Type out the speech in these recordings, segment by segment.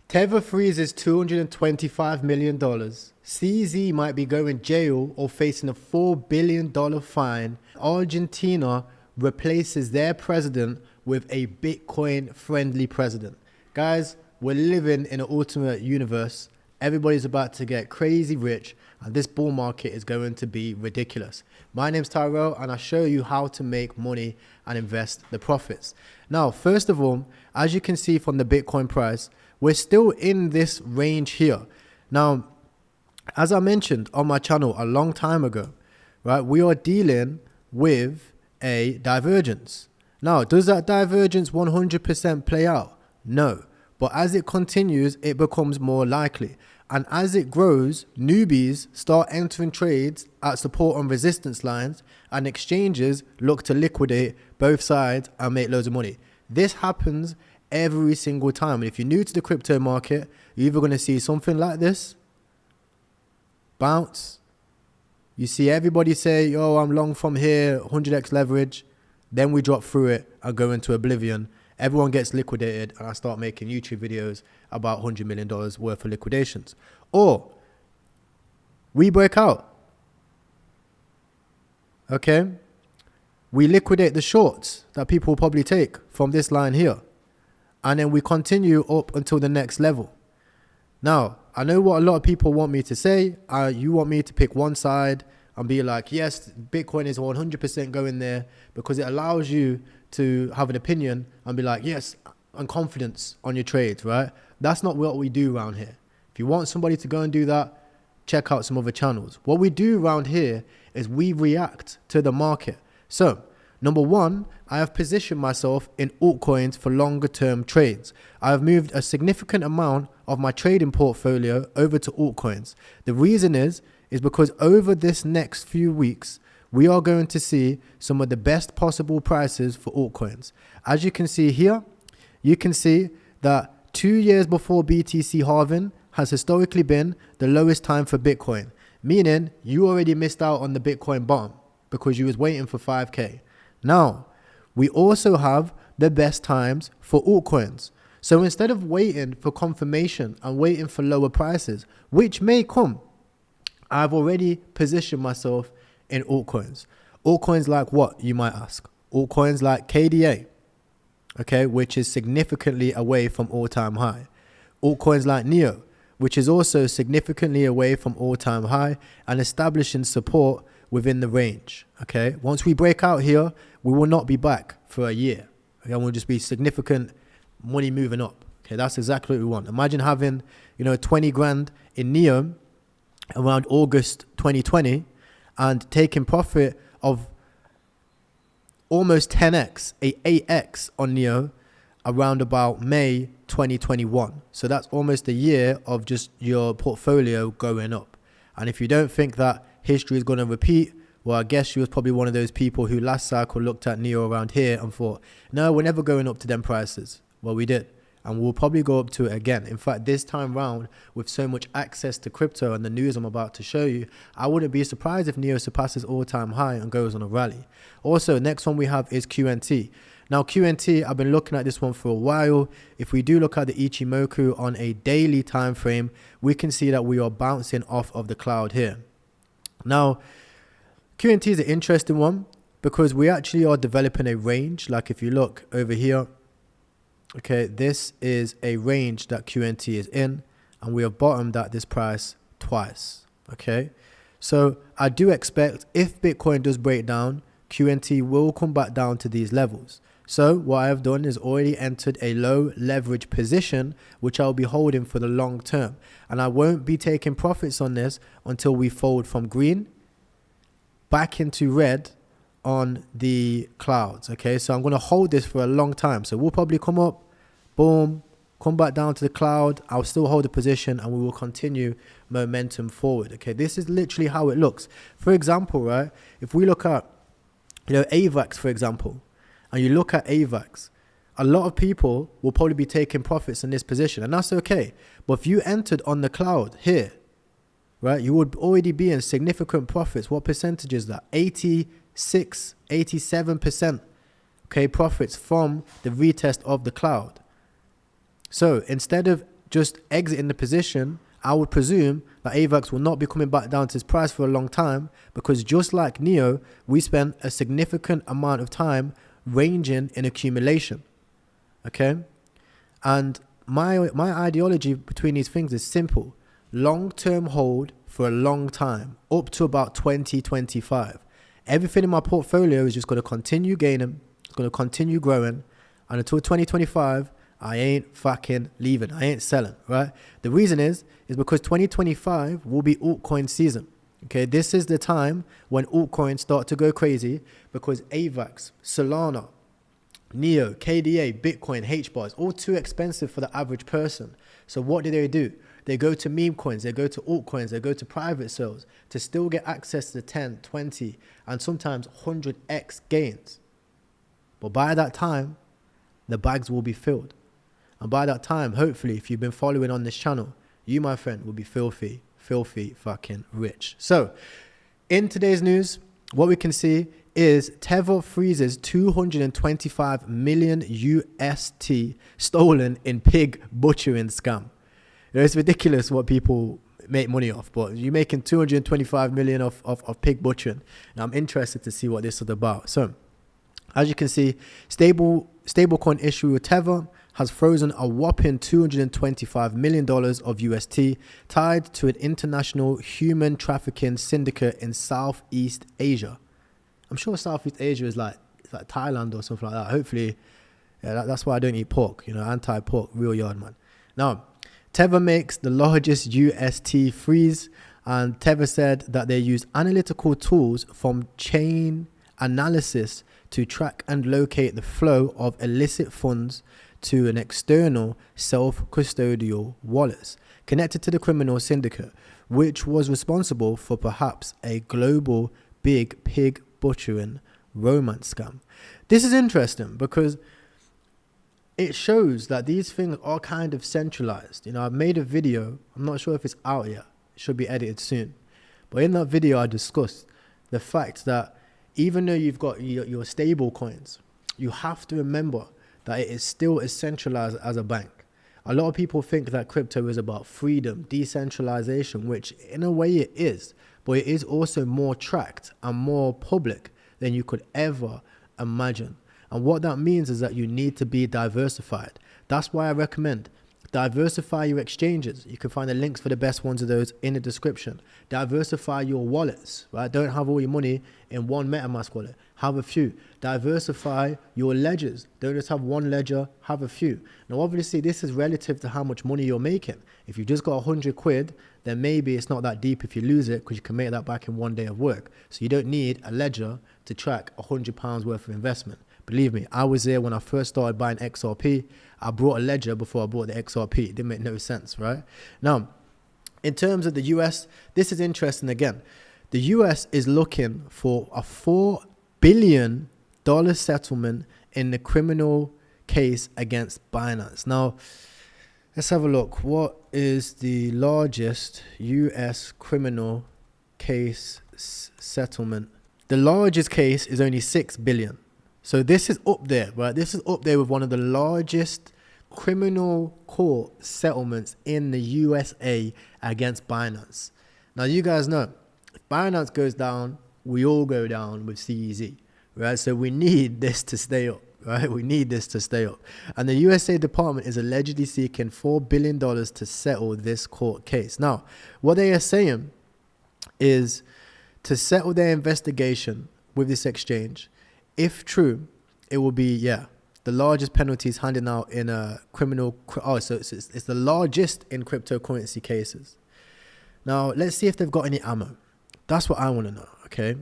Tether freezes $225 million. CZ might be going jail or facing a $4 billion fine. Argentina replaces their president with a Bitcoin-friendly president. Guys, we're living in an alternate universe. Everybody's about to get crazy rich, and this bull market is going to be ridiculous. My name's Tyrell, and I show you how to make money and invest the profits. Now, first of all, as you can see from the Bitcoin price, we're still in this range here. Now, as I mentioned on my channel a long time ago, right, we are dealing with a divergence. Now, does that divergence 100% play out? No. But as it continues, it becomes more likely. And as it grows, newbies start entering trades at support and resistance lines, and exchanges look to liquidate both sides and make loads of money. This happens every single time. And if you're new to the crypto market, you're either going to see something like this, bounce. You see everybody say, yo, I'm long from here, 100x leverage. Then we drop through it and go into oblivion. Everyone gets liquidated, and I start making YouTube videos about $100 million worth of liquidations. Or we break out. Okay? We liquidate the shorts that people will probably take from this line here. And then we continue up until the next level. Now, I know what a lot of people want me to say. You want me to pick one side and be like, yes, Bitcoin is 100% going there, because it allows you to have an opinion and be like, yes, and confidence on your trades, right? That's not what we do around here. If you want somebody to go and do that, check out some other channels. What we do around here is we react to the market. So, number one, I have positioned myself in altcoins for longer term trades. I have moved a significant amount of my trading portfolio over to altcoins. The reason is because over this next few weeks, we are going to see some of the best possible prices for altcoins. As you can see here, you can see that 2 years before BTC halving has historically been the lowest time for Bitcoin, meaning you already missed out on the Bitcoin bottom because you was waiting for 5K. Now, we also have the best times for altcoins. So instead of waiting for confirmation and waiting for lower prices, which may come, I've already positioned myself in altcoins. Altcoins like what, you might ask? Altcoins like KDA, okay, which is significantly away from all-time high. Altcoins like NEO, which is also significantly away from all-time high and establishing support within the range, okay? Once we break out here, we will not be back for a year. Okay, we'll just be significant money moving up. Okay, that's exactly what we want. Imagine having, 20 grand in NEO around August 2020 and taking profit of almost 10x, a 8x on NEO around about May 2021. So that's almost a year of just your portfolio going up. And if you don't think that history is going to repeat, well, I guess you was probably one of those people who last cycle looked at NEO around here and thought, no, we're never going up to them prices. Well, we did. And we'll probably go up to it again. In fact, this time round, with so much access to crypto and the news I'm about to show you, I wouldn't be surprised if NEO surpasses all-time high and goes on a rally. Also, next one we have is QNT. Now, QNT, I've been looking at this one for a while. If we do look at the Ichimoku on a daily time frame, we can see that we are bouncing off of the cloud here. Now, QNT is an interesting one because we actually are developing a range. Like if you look over here, okay, this is a range that QNT is in, and we have bottomed at this price twice, okay? So I do expect if Bitcoin does break down, QNT will come back down to these levels. So what I have done is already entered a low leverage position, which I'll be holding for the long term. And I won't be taking profits on this until we fold from green back into red on the clouds. Okay, so I'm going to hold this for a long time. So we'll probably come up, boom, come back down to the cloud. I'll still hold the position and we will continue momentum forward. Okay, this is literally how it looks. For example, right, if we look at, AVAX, for example, and you look at AVAX, a lot of people will probably be taking profits in this position, and that's okay. But if you entered on the cloud here, right, you would already be in significant profits. What percentage is that? 86, 87%, okay, profits from the retest of the cloud. So instead of just exiting the position, I would presume that AVAX will not be coming back down to its price for a long time, because just like NEO, we spent a significant amount of time ranging in accumulation. Okay? And my ideology between these things is simple. Long-term hold for a long time, up to about 2025. Everything in my portfolio is just going to continue gaining, it's going to continue growing, and until 2025, I ain't fucking leaving. I ain't selling, right? The reason is because 2025 will be altcoin season. Okay, this is the time when altcoins start to go crazy, because AVAX, Solana, NEO, KDA, Bitcoin, HBAR, all too expensive for the average person. So what do? They go to meme coins, they go to altcoins, they go to private sales to still get access to 10, 20, and sometimes 100x gains. But by that time, the bags will be filled. And by that time, hopefully, if you've been following on this channel, you, my friend, will be filthy fucking rich. So in today's news, what we can see is Tether freezes 225 million UST stolen in pig butchering scam. It's ridiculous what people make money off, but you're making 225 million of pig butchering. And I'm interested to see what this is about. So as you can see, stablecoin issue with Tether has frozen a whopping $225 million of UST tied to an international human trafficking syndicate in Southeast Asia. I'm sure Southeast Asia is like Thailand or something like that. Hopefully, yeah, that's why I don't eat pork. You know, anti-pork, real yard man. Now, Tether makes the largest UST freeze, and Tether said that they use analytical tools from chain analysis to track and locate the flow of illicit funds to an external self-custodial wallet connected to the criminal syndicate, which was responsible for perhaps a global big pig butchering romance scam. This is interesting because it shows that these things are kind of centralized. You know, I've made a video, I'm not sure if it's out yet, it should be edited soon, but in that video I discussed the fact that even though you've got your stable coins, you have to remember that it is still as centralized as a bank. A lot of people think that crypto is about freedom, decentralization, which in a way it is, but it is also more tracked and more public than you could ever imagine. And what that means is that you need to be diversified. That's why I recommend diversify your exchanges. You can find the links for the best ones of those in the description. Diversify your wallets, right? Don't have all your money in one MetaMask wallet. Have a few. Diversify your ledgers. Don't just have one ledger, have a few. Now, obviously, this is relative to how much money you're making. If you just got 100 quid, then maybe it's not that deep if you lose it, because you can make that back in one day of work. So you don't need a ledger to track £100 worth of investment. Believe me, I was there when I first started buying XRP. I brought a ledger before I bought the XRP. It didn't make no sense, right? Now, in terms of the US, this is interesting again. The US is looking for a $4 billion settlement in the criminal case against Binance. Now, let's have a look. What is the largest US criminal case settlement? The largest case is only $6 billion. So this is up there, right? This is up there with one of the largest criminal court settlements in the USA against Binance. Now, you guys know, if Binance goes down, we all go down with CEZ, right? So we need this to stay up, right? We need this to stay up. And the USA Department is allegedly seeking $4 billion to settle this court case. Now, what they are saying is to settle their investigation with this exchange. If true, it will be, the largest penalties handed out in a criminal. So it's the largest in cryptocurrency cases. Now, let's see if they've got any ammo. That's what I want to know, okay?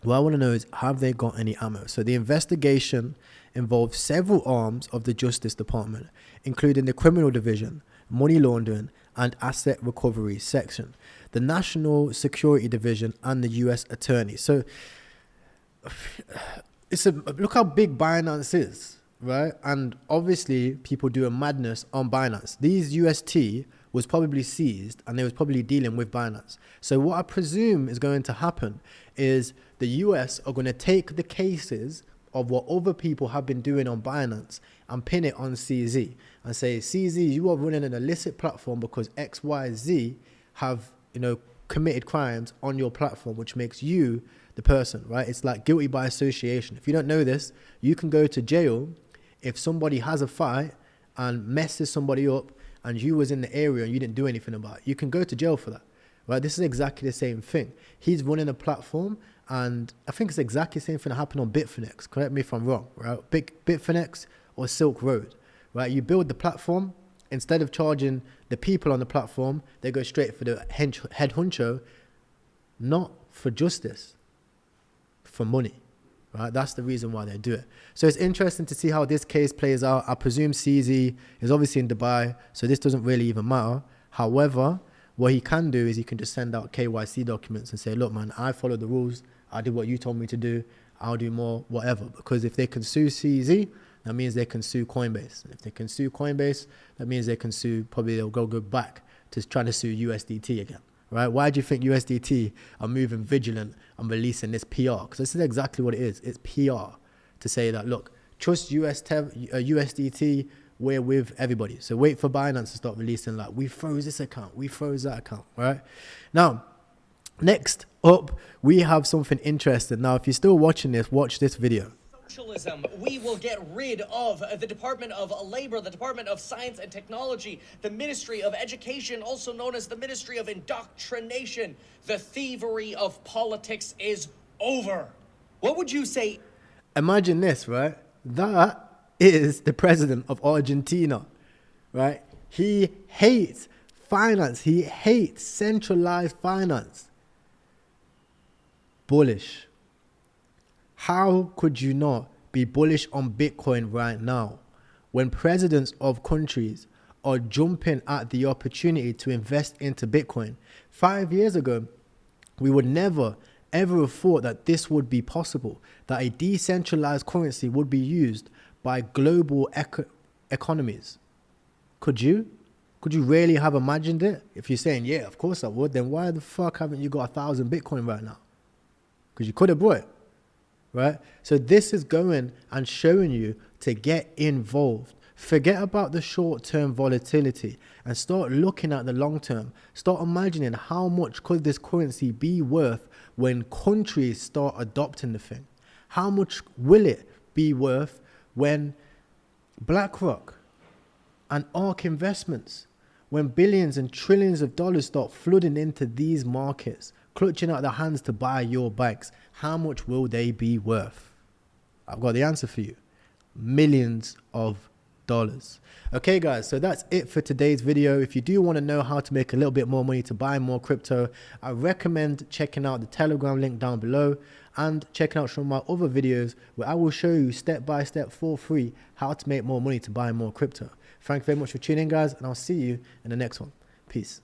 What I want to know is, have they got any ammo? So the investigation involves several arms of the Justice Department, including the Criminal Division, Money Laundering, and Asset Recovery Section, the National Security Division, and the U.S. Attorney. So look how big Binance is, right? And obviously people do a madness on Binance. These UST was probably seized and they was probably dealing with Binance. So what I presume is going to happen is the US are going to take the cases of what other people have been doing on Binance and pin it on CZ and say, CZ, you are running an illicit platform because XYZ have, you know, committed crimes on your platform, which makes you the person, right? It's like guilty by association. If you don't know this, you can go to jail if somebody has a fight and messes somebody up and you was in the area and you didn't do anything about it. You can go to jail for that, right? This is exactly the same thing. He's running a platform, and I think it's exactly the same thing that happened on BITFLEX. Correct me if I'm wrong, right? BITFLEX or Silk Road, right? You build the platform. Instead of charging the people on the platform, they go straight for the head honcho, not for justice, for money, right? That's the reason why they do it. So it's interesting to see how this case plays out. I presume CZ is obviously in Dubai, so this doesn't really even matter. However, what he can do is he can just send out KYC documents and say, look, man, I followed the rules. I did what you told me to do. I'll do more, whatever. Because if they can sue CZ, that means they can sue Coinbase. And if they can sue Coinbase, that means they can sue, probably they'll go back to trying to sue USDT again, right? Why do you think USDT are moving vigilant and releasing this PR? Because this is exactly what it is. It's PR to say that, look, trust USDT, we're with everybody. So wait for Binance to start releasing, like, we froze this account, we froze that account, right? Now, next up, we have something interesting. Now, if you're still watching this, watch this video. Socialism. We will get rid of the Department of Labor, the Department of Science and Technology, the Ministry of Education, also known as the Ministry of Indoctrination. The thievery of politics is over. What would you say? Imagine this, right? That is the president of Argentina, right? He hates finance. He hates centralized finance. Bullish. How could you not be bullish on Bitcoin right now when presidents of countries are jumping at the opportunity to invest into Bitcoin? 5 years ago, we would never, ever have thought that this would be possible, that a decentralized currency would be used by global economies. Could you? Could you really have imagined it? If you're saying, yeah, of course I would, then why the fuck haven't you got 1,000 Bitcoin right now? Because you could have bought it. Right? So this is going and showing you to get involved. Forget about the short-term volatility and start looking at the long term. Start imagining how much could this currency be worth when countries start adopting the thing. How much will it be worth when BlackRock and ARK Investments, when billions and trillions of dollars start flooding into these markets, clutching out their hands to buy your banks, how much will they be worth? I've got the answer for you. Millions of dollars. Okay, guys, so that's it for today's video. If you do want to know how to make a little bit more money to buy more crypto, I recommend checking out the Telegram link down below and checking out some of my other videos where I will show you step by step for free how to make more money to buy more crypto. Thank you very much for tuning in, guys, and I'll see you in the next one. Peace.